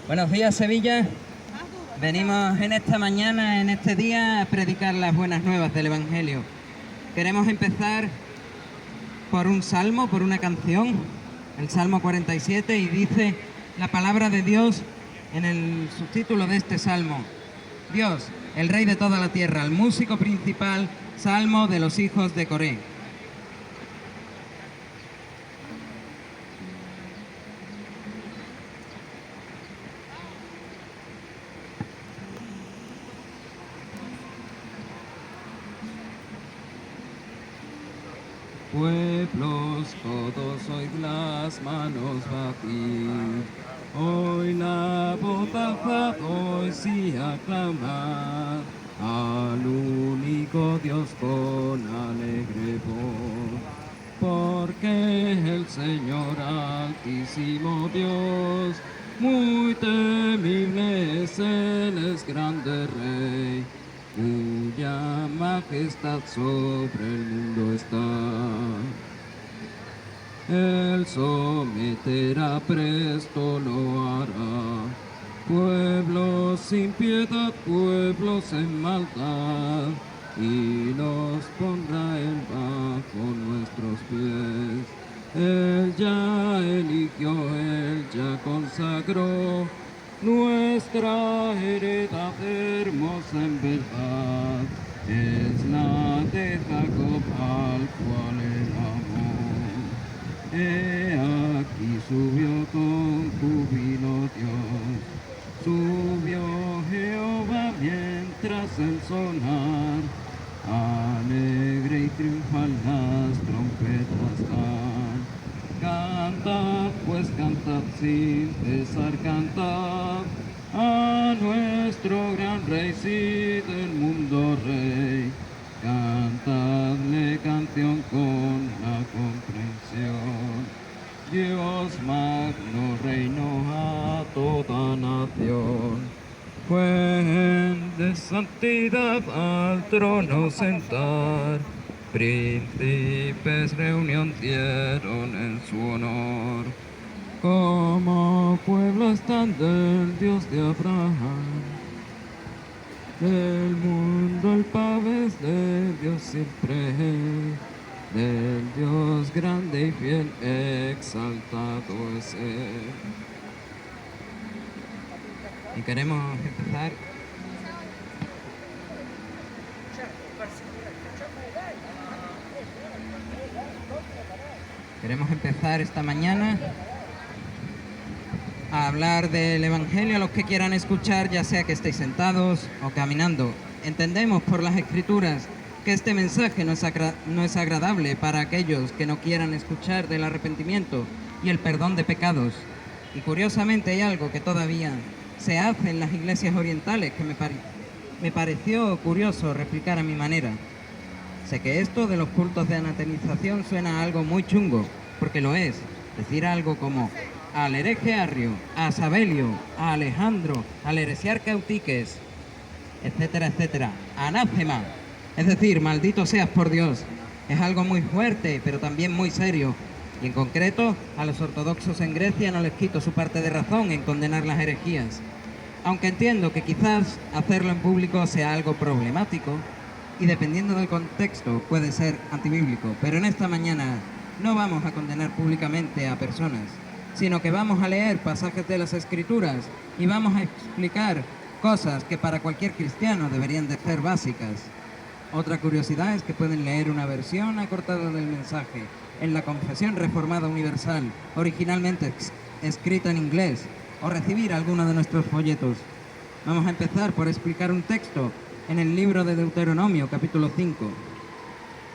Buenos días, Sevilla. Venimos en esta mañana, en este día, a predicar las buenas nuevas del Evangelio. Queremos empezar por un salmo, por una canción, el Salmo 47, y dice la palabra de Dios en el subtítulo de este salmo: Dios, el Rey de toda la tierra, el músico principal, salmo de los hijos de Coré. Pueblos, todos oíd las manos batir, hoy la voz alzad, hoy sí aclamad, al único Dios con alegre voz, porque el Señor altísimo Dios, muy temible Él es grande Rey, cuya majestad sobre el mundo está. Él someterá, presto lo hará, pueblos sin piedad, pueblos en maldad, y nos pondrá Él bajo nuestros pies. Él ya eligió, Él ya consagró, nuestra heredad hermosa en verdad, es la de Jacob al cual Él amó. He aquí subió con júbilo Dios, subió Jehová mientras el sonar, alegre y triunfal las trompetas dan. Cantad, pues cantad sin cesar, cantad a nuestro gran Rey, sí del mundo Rey. Cantadle canción con la comprensión. Dios magno reino a toda nación. Fue de santidad al trono sentar, príncipes reunión dieron en su honor. Como pueblo están del Dios de Abraham, del mundo el pavés de Dios siempre, del Dios grande y fiel, exaltado es Él. Y queremos empezar esta mañana a hablar del Evangelio a los que quieran escuchar, ya sea que estéis sentados o caminando. Entendemos por las Escrituras que este mensaje no es agradable para aquellos que no quieran escuchar del arrepentimiento y el perdón de pecados. Y curiosamente hay algo que todavía se hace en las iglesias orientales que me pareció curioso replicar a mi manera. Sé que esto de los cultos de anatemización suena a algo muy chungo, porque lo es. Decir algo como al hereje Arrio, a Sabelio, a Alejandro, al heresiarca Eutiques, etcétera, etcétera, anátema, es decir, maldito seas por Dios, es algo muy fuerte, pero también muy serio. Y en concreto, a los ortodoxos en Grecia no les quito su parte de razón en condenar las herejías. Aunque entiendo que quizás hacerlo en público sea algo problemático, y dependiendo del contexto puede ser antibíblico, pero en esta mañana no vamos a condenar públicamente a personas, sino que vamos a leer pasajes de las Escrituras y vamos a explicar cosas que para cualquier cristiano deberían de ser básicas. Otra curiosidad es que pueden leer una versión acortada del mensaje en la Confesión Reformada Universal, originalmente escrita en inglés, o recibir alguno de nuestros folletos. Vamos a empezar por explicar un texto en el libro de Deuteronomio, capítulo 5.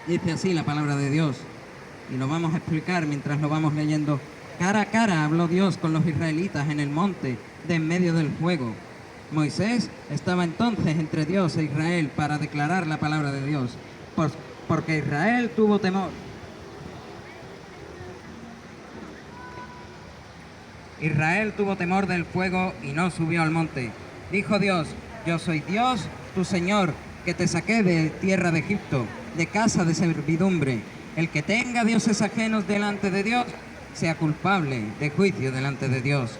Dice así la palabra de Dios, y lo vamos a explicar mientras lo vamos leyendo. Cara a cara habló Dios con los israelitas en el monte de en medio del fuego. Moisés estaba entonces entre Dios e Israel para declarar la palabra de Dios, porque Israel tuvo temor. Israel tuvo temor del fuego y no subió al monte. Dijo Dios: yo soy Dios, tu Señor, que te saqué de tierra de Egipto, de casa de servidumbre. El que tenga dioses ajenos delante de Dios, sea culpable de juicio delante de Dios.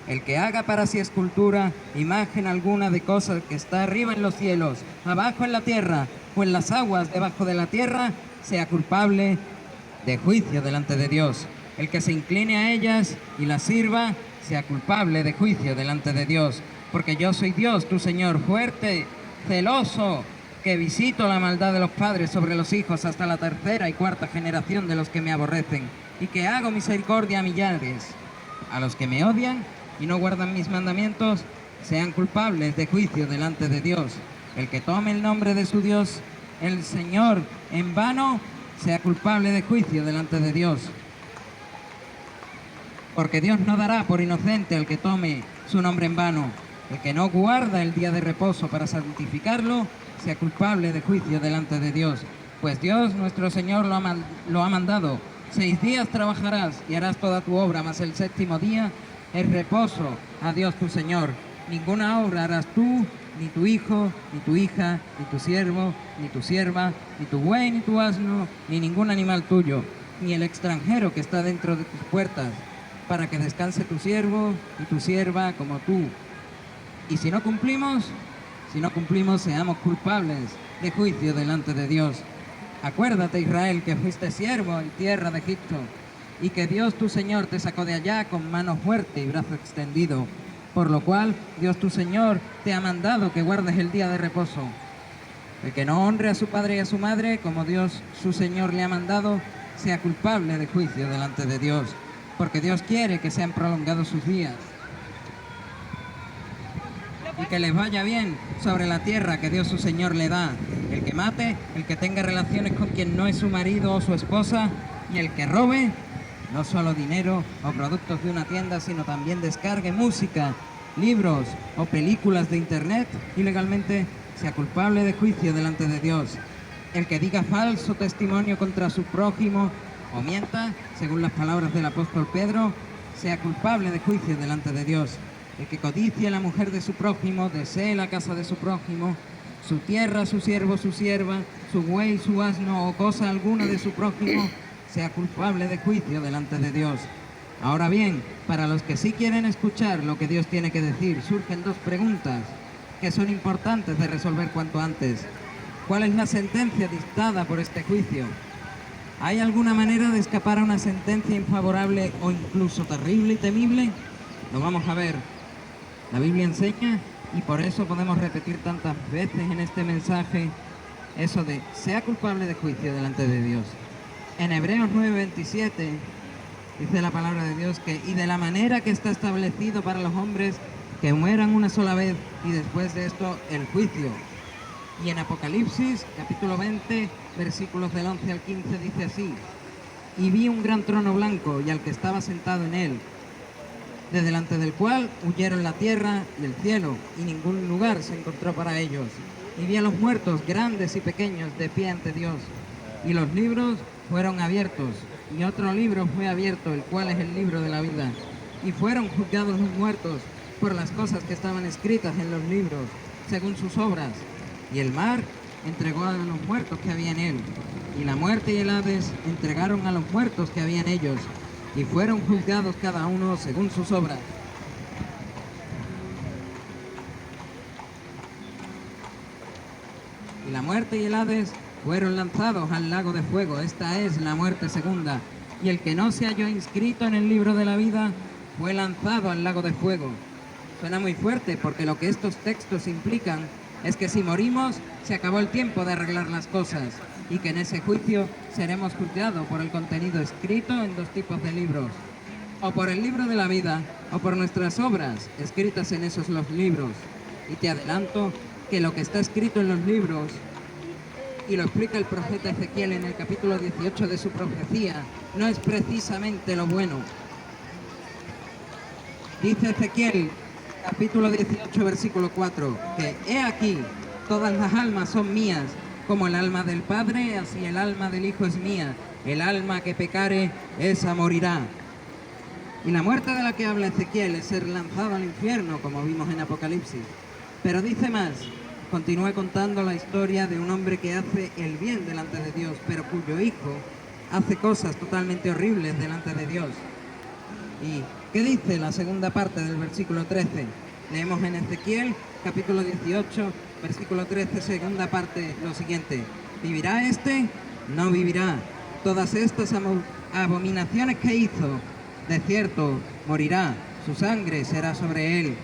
El que haga para sí escultura, imagen alguna de cosa que está arriba en los cielos, abajo en la tierra o en las aguas debajo de la tierra, sea culpable de juicio delante de Dios. El que se incline a ellas y las sirva, sea culpable de juicio delante de Dios. Porque yo soy Dios, tu Señor, fuerte, celoso, que visito la maldad de los padres sobre los hijos hasta la tercera y cuarta generación de los que me aborrecen, y que hago misericordia a millares. A los que me odian y no guardan mis mandamientos, sean culpables de juicio delante de Dios. El que tome el nombre de su Dios, el Señor, en vano, sea culpable de juicio delante de Dios. Porque Dios no dará por inocente al que tome su nombre en vano. El que no guarda el día de reposo para santificarlo, sea culpable de juicio delante de Dios. Pues Dios nuestro Señor lo ha mandado. 6 días trabajarás y harás toda tu obra, mas el séptimo día es reposo a Dios tu Señor. Ninguna obra harás tú, ni tu hijo, ni tu hija, ni tu siervo, ni tu sierva, ni tu buey, ni tu asno, ni ningún animal tuyo, ni el extranjero que está dentro de tus puertas, para que descanse tu siervo y tu sierva como tú. Y si no cumplimos, seamos culpables de juicio delante de Dios. Acuérdate, Israel, que fuiste siervo en tierra de Egipto, y que Dios tu Señor te sacó de allá con mano fuerte y brazo extendido. Por lo cual, Dios tu Señor te ha mandado que guardes el día de reposo. El que no honre a su padre y a su madre, como Dios su Señor le ha mandado, sea culpable de juicio delante de Dios, porque Dios quiere que sean prolongados sus días y que les vaya bien sobre la tierra que Dios su Señor le da. El que mate, el que tenga relaciones con quien no es su marido o su esposa, y el que robe, no solo dinero o productos de una tienda, sino también descargue música, libros o películas de internet ilegalmente, sea culpable de juicio delante de Dios. El que diga falso testimonio contra su prójimo o mienta, según las palabras del apóstol Pedro, sea culpable de juicio delante de Dios. El que codicie a la mujer de su prójimo, desee la casa de su prójimo, su tierra, su siervo, su sierva, su buey, su asno o cosa alguna de su prójimo, sea culpable de juicio delante de Dios. Ahora bien, para los que sí quieren escuchar lo que Dios tiene que decir, surgen 2 preguntas que son importantes de resolver cuanto antes. ¿Cuál es la sentencia dictada por este juicio? ¿Hay alguna manera de escapar a una sentencia infavorable o incluso terrible y temible? Lo vamos a ver. La Biblia enseña, y por eso podemos repetir tantas veces en este mensaje, eso de sea culpable de juicio delante de Dios. En Hebreos 9:27 dice la palabra de Dios que y de la manera que está establecido para los hombres que mueran una sola vez y después de esto el juicio. Y en Apocalipsis capítulo 20 versículos del 11 al 15 dice así: y vi un gran trono blanco y al que estaba sentado en él, de delante del cual huyeron la tierra y el cielo, y ningún lugar se encontró para ellos. Y vi a los muertos, grandes y pequeños, de pie ante Dios. Y los libros fueron abiertos, y otro libro fue abierto, el cual es el libro de la vida. Y fueron juzgados los muertos por las cosas que estaban escritas en los libros, según sus obras. Y el mar entregó a los muertos que había en él, y la muerte y el Hades entregaron a los muertos que había en ellos, y fueron juzgados cada uno según sus obras. Y la muerte y el Hades fueron lanzados al lago de fuego. Esta es la muerte segunda. Y el que no se halló inscrito en el libro de la vida fue lanzado al lago de fuego. Suena muy fuerte porque lo que estos textos implican es que si morimos se acabó el tiempo de arreglar las cosas, y que en ese juicio seremos juzgados por el contenido escrito en 2 tipos de libros: o por el libro de la vida o por nuestras obras escritas en esos los libros. Y te adelanto que lo que está escrito en los libros, y lo explica el profeta Ezequiel en el capítulo 18 de su profecía, no es precisamente lo bueno. Dice Ezequiel, capítulo 18, versículo 4, que he aquí, todas las almas son mías, como el alma del Padre, así el alma del Hijo es mía. El alma que pecare, esa morirá. Y la muerte de la que habla Ezequiel es ser lanzado al infierno, como vimos en Apocalipsis. Pero dice más, continúa contando la historia de un hombre que hace el bien delante de Dios, pero cuyo hijo hace cosas totalmente horribles delante de Dios. Y ¿Qué dice la segunda parte del versículo 13? Leemos en Ezequiel, capítulo 18, versículo 13, segunda parte, lo siguiente. ¿Vivirá este? No vivirá. Todas estas abominaciones que hizo, de cierto, morirá. Su sangre será sobre él.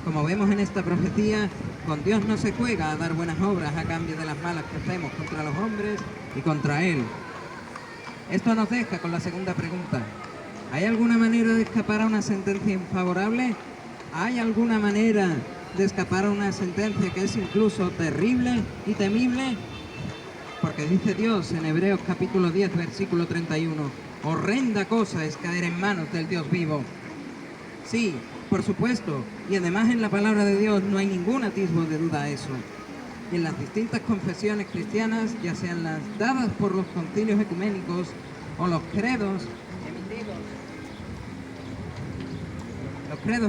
Como vemos en esta profecía, con Dios no se juega a dar buenas obras a cambio de las malas que hacemos contra los hombres y contra Él. Esto nos deja con la segunda pregunta. ¿Hay alguna manera de escapar a una sentencia infavorable? ¿Hay alguna manera de escapar a una sentencia que es incluso terrible y temible? Porque dice Dios en Hebreos capítulo 10, versículo 31, horrenda cosa es caer en manos del Dios vivo. Sí, por supuesto, y además en la palabra de Dios no hay ningún atisbo de duda a eso. Y en las distintas confesiones cristianas, ya sean las dadas por los concilios ecuménicos o los credos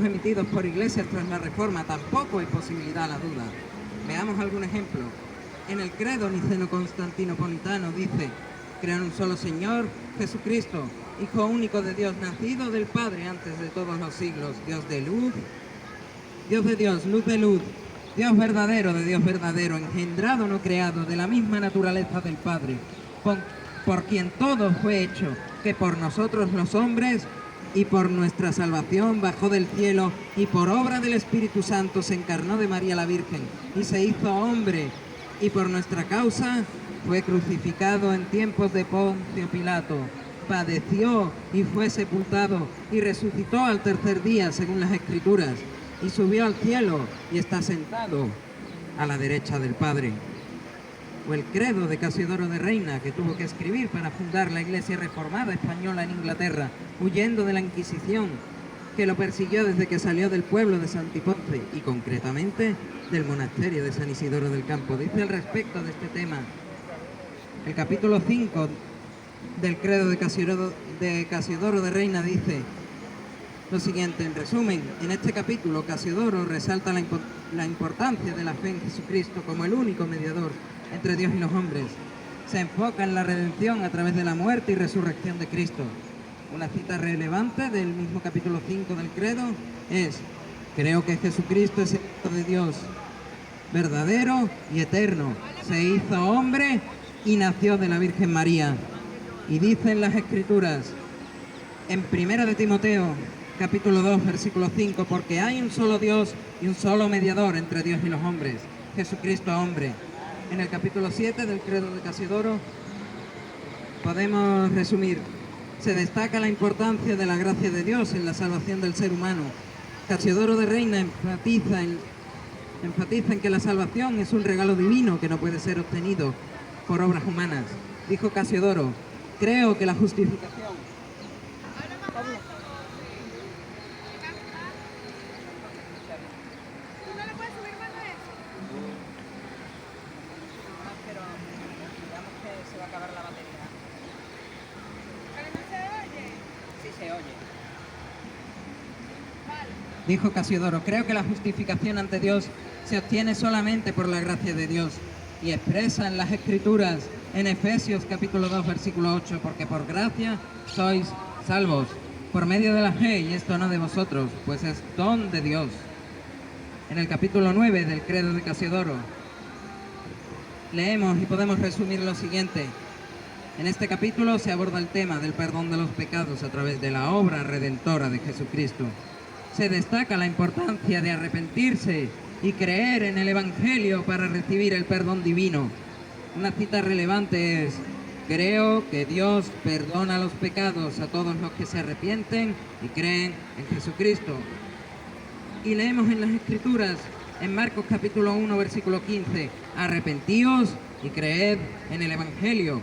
emitidos por iglesias tras la Reforma, tampoco hay posibilidad a la duda. Veamos algún ejemplo. En el credo niceno-constantinopolitano dice: creo en un solo Señor, Jesucristo, Hijo único de Dios, nacido del Padre antes de todos los siglos, Dios de luz, Dios de Dios, luz de luz, Dios verdadero de Dios verdadero, engendrado no creado, de la misma naturaleza del Padre, por quien todo fue hecho, que por nosotros los hombres y por nuestra salvación bajó del cielo y por obra del Espíritu Santo se encarnó de María la Virgen y se hizo hombre, y por nuestra causa fue crucificado en tiempos de Poncio Pilato, padeció y fue sepultado y resucitó al tercer día según las Escrituras y subió al cielo y está sentado a la derecha del Padre. O el credo de Casiodoro de Reina, que tuvo que escribir para fundar la Iglesia Reformada Española en Inglaterra, huyendo de la Inquisición, que lo persiguió desde que salió del pueblo de Santiponce y concretamente del monasterio de San Isidoro del Campo. Dice al respecto de este tema el capítulo 5 del credo de Casiodoro de Reina, dice lo siguiente. En resumen, en este capítulo Casiodoro resalta la importancia de la fe en Jesucristo como el único mediador entre Dios y los hombres. Se enfoca en la redención a través de la muerte y resurrección de Cristo. Una cita relevante del mismo capítulo 5 del credo es: creo que Jesucristo es el Hijo de Dios, verdadero y eterno. Se hizo hombre y nació de la Virgen María. Y dicen las Escrituras en 1 de Timoteo, capítulo 2, versículo 5, porque hay un solo Dios y un solo mediador entre Dios y los hombres, Jesucristo hombre. En el capítulo 7 del credo de Casiodoro podemos resumir: se destaca la importancia de la gracia de Dios en la salvación del ser humano. Casiodoro de Reina enfatiza en que la salvación es un regalo divino que no puede ser obtenido por obras humanas. Dijo Casiodoro: creo que la justificación Dijo Casiodoro: creo que la justificación ante Dios se obtiene solamente por la gracia de Dios, y expresa en las Escrituras, en Efesios capítulo 2, versículo 8, porque por gracia sois salvos, por medio de la fe, y esto no de vosotros, pues es don de Dios. En el capítulo 9 del credo de Casiodoro leemos y podemos resumir lo siguiente. En este capítulo se aborda el tema del perdón de los pecados a través de la obra redentora de Jesucristo. Se destaca la importancia de arrepentirse y creer en el Evangelio para recibir el perdón divino. Una cita relevante es: creo que Dios perdona los pecados a todos los que se arrepienten y creen en Jesucristo. Y leemos en las Escrituras, en Marcos capítulo 1, versículo 15, arrepentíos y creed en el Evangelio.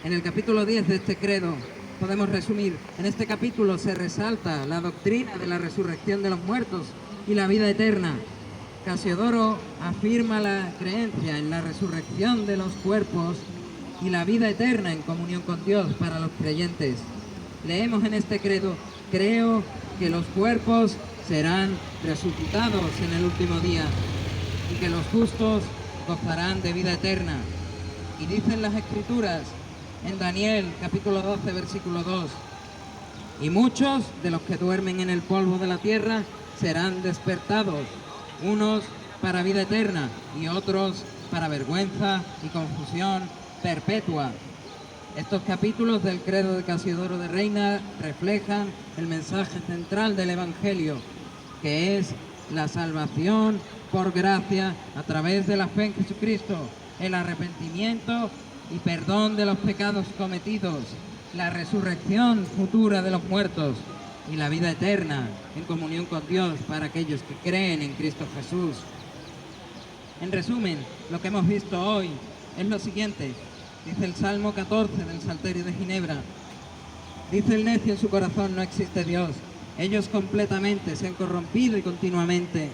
En el capítulo 10 de este credo podemos resumir: en este capítulo se resalta la doctrina de la resurrección de los muertos y la vida eterna. Casiodoro afirma la creencia en la resurrección de los cuerpos y la vida eterna en comunión con Dios para los creyentes. Leemos en este credo: creo que los cuerpos serán resucitados en el último día y que los justos gozarán de vida eterna. Y dicen las Escrituras en Daniel capítulo 12, versículo 2: Y muchos de los que duermen en el polvo de la tierra serán despertados, unos para vida eterna y otros para vergüenza y confusión perpetua. Estos capítulos del Credo de Casiodoro de Reina reflejan el mensaje central del Evangelio, que es la salvación por gracia a través de la fe en Jesucristo, el arrepentimiento y perdón de los pecados cometidos, la resurrección futura de los muertos y la vida eterna en comunión con Dios para aquellos que creen en Cristo Jesús. En resumen, lo que hemos visto hoy es lo siguiente. Dice el Salmo 14 del Salterio de Ginebra: dice el necio en su corazón, no existe Dios. Ellos completamente se han corrompido y continuamente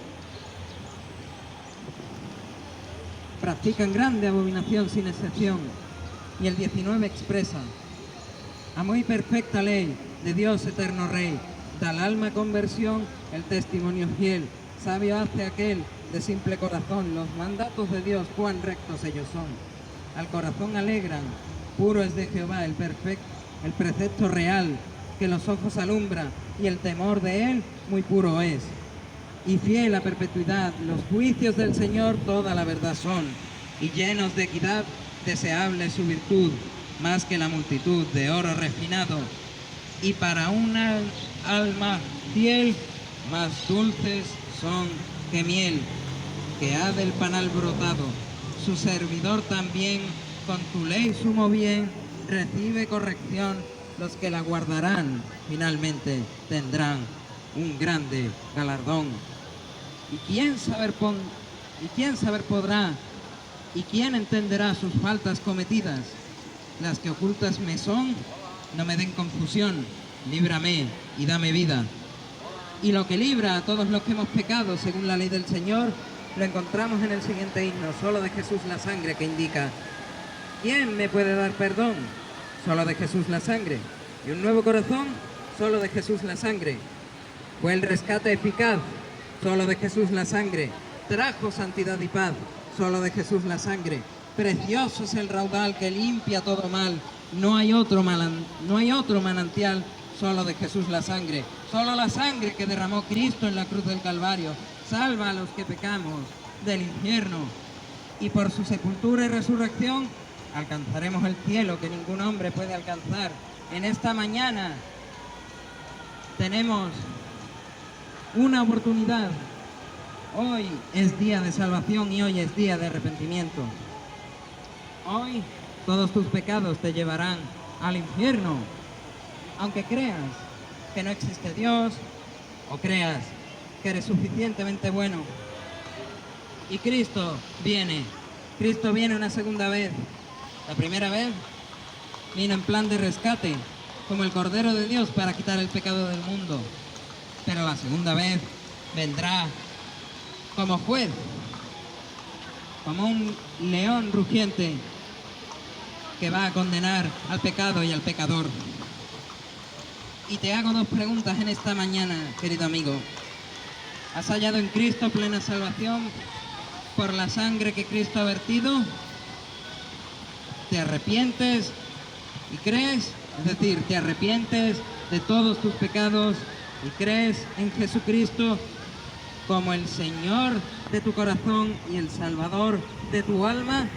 practican grande abominación sin excepción. Y el 19 expresa: a muy perfecta ley de Dios eterno Rey, da al alma conversión el testimonio fiel. Sabio hace aquel de simple corazón, los mandatos de Dios cuán rectos ellos son. Al corazón alegran, puro es de Jehová el precepto real, que los ojos alumbra, y el temor de él muy puro es. Y fiel a perpetuidad, los juicios del Señor toda la verdad son, y llenos de equidad, deseable su virtud, más que la multitud de oro refinado. Y para una alma fiel, más dulces son que miel, que ha del panal brotado. Su servidor también, con tu ley sumo bien, recibe corrección. Los que la guardarán, finalmente tendrán un grande galardón. ¿Y quién saber podrá? ¿Y quién entenderá sus faltas cometidas? Las que ocultas me son, no me den confusión. Líbrame y dame vida. Y lo que libra a todos los que hemos pecado según la ley del Señor, lo encontramos en el siguiente himno: solo de Jesús la sangre, que indica: ¿quién me puede dar perdón? Solo de Jesús la sangre. Y un nuevo corazón, solo de Jesús la sangre. Fue el rescate eficaz, solo de Jesús la sangre. Trajo santidad y paz, solo de Jesús la sangre. Precioso es el raudal que limpia todo mal. No hay otro manantial, solo de Jesús la sangre. Solo la sangre que derramó Cristo en la cruz del Calvario salva a los que pecamos del infierno. Y por su sepultura y resurrección alcanzaremos el cielo que ningún hombre puede alcanzar. En esta mañana tenemos una oportunidad. Hoy es día de salvación y hoy es día de arrepentimiento. Hoy todos tus pecados te llevarán al infierno, aunque creas que no existe Dios o creas que eres suficientemente bueno. Y Cristo viene una segunda vez. La primera vez vino en plan de rescate, como el Cordero de Dios para quitar el pecado del mundo. Pero la segunda vez vendrá como juez, como un león rugiente que va a condenar al pecado y al pecador. Y te hago dos preguntas en esta mañana, querido amigo. ¿Has hallado en Cristo plena salvación por la sangre que Cristo ha vertido? ¿Te arrepientes y crees? Es decir, ¿te arrepientes de todos tus pecados y crees en Jesucristo como el Señor de tu corazón y el Salvador de tu alma?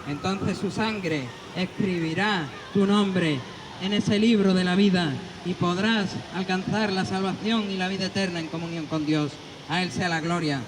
Entonces su sangre escribirá tu nombre en ese libro de la vida y podrás alcanzar la salvación y la vida eterna en comunión con Dios. A Él sea la gloria.